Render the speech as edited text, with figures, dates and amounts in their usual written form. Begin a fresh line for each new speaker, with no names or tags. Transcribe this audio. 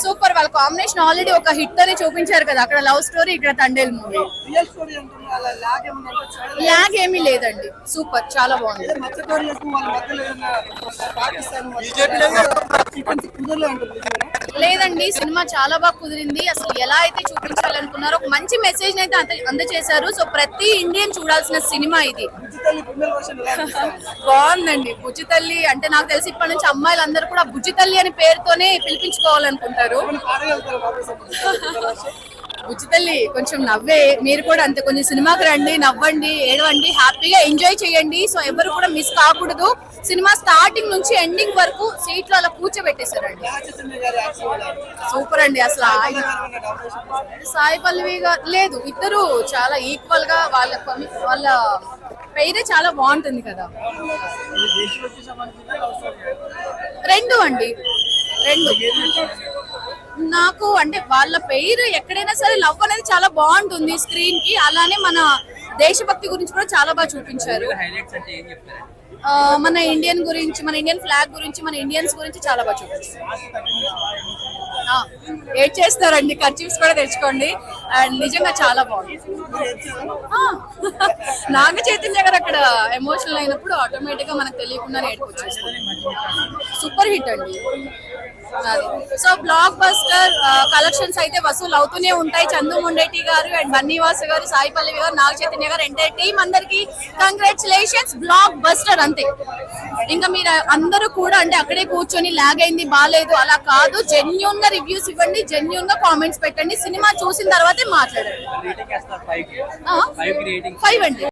Super, వాళ్ళ combination already ఒక hit అని చూపించారు కదా అక్కడ, లవ్ స్టోరీ, ఇక్కడ తండేల్ మూవీ. లాగ్ ఏమీ లేదండి, సూపర్, చాలా బాగుంది. లేదండి, సినిమా చాలా బాగా కుదిరింది. అసలు ఎలా అయితే చూపించాలనుకున్నారో ఒక మంచి మెసేజ్ అయితే అందజేశారు. సో ప్రతి ఇండియన్ చూడాల్సిన సినిమా ఇది. బాగుందండి. బుజ్జి తల్లి అంటే నాకు తెలిసి ఇప్పటి నుంచి అమ్మాయిలు అందరూ కూడా బుజ్జి తల్లి అనే పేరుతోనే పిలిపించుకోవాలనుకుంటారు. బుజ్జి తల్లి కొంచెం నవ్వే, మీరు కూడా అంతే, కొంచెం సినిమాకి రండి, నవ్వండి, ఏడవండి, హ్యాపీగా ఎంజాయ్ చేయండి. సో ఎవరు కూడా మిస్ కాకూడదు. సినిమా స్టార్టింగ్ నుంచి ఎండింగ్ వరకు సీట్లు అలా కూర్చోబెట్టేశారండి. సూపర్ అండి. అసలు సాయి పల్లవి గారు లేదు, ఇద్దరు చాలా ఈక్వల్ గా వాళ్ళ పేరే చాలా బాగుంటుంది కదా. రెండు అండి, రెండు. నాకు అంటే వాళ్ళ పేరు ఎక్కడైనా సరే లవ్ అనేది చాలా బాగుంటుంది స్క్రీన్ కి. అలానే మన దేశభక్తి గురించి కూడా చాలా బాగా చూపించారు. మన ఇండియన్ గురించి, మన ఇండియన్ ఫ్లాగ్ గురించి, మన ఇండియన్స్ గురించి చాలా బాగా చూపించారు. ఏడ్ చేస్తారండి, కర్చీఫ్స్ కూడా తెచ్చుకోండి. అండ్ నిజంగా చాలా బాగుంది. నాగ చైతన్య గారు అక్కడ ఎమోషనల్ అయినప్పుడు ఆటోమేటిక్ గా మనకు తెలియకుండా నేర్చుకొచ్చేస్తుంది. సూపర్ హిట్ అండి. సో బ్లాక్ బస్టర్ కలెక్షన్స్ అయితే వసూలు అవుతూనే ఉంటాయి. చందు ముండేటి గారు అండ్ బన్నీవాసు గారు, సాయి పల్లవి గారు, నాగ చైతన్య గారు, ఎంటైర్ టీమ్ అందరికి కంగ్రాచులేషన్స్. బ్లాక్ బస్టర్ అంతే. ఇంకా మీరు అందరూ కూడా అంటే అక్కడే కూర్చొని లాగ్ అయింది, బాగాలేదు అలా కాదు. జెన్యూన్ గా రివ్యూస్ ఇవ్వండి, జెన్యూన్ గా కామెంట్స్ పెట్టండి. సినిమా చూసిన తర్వాతే మాట్లాడండి. 5 అండి.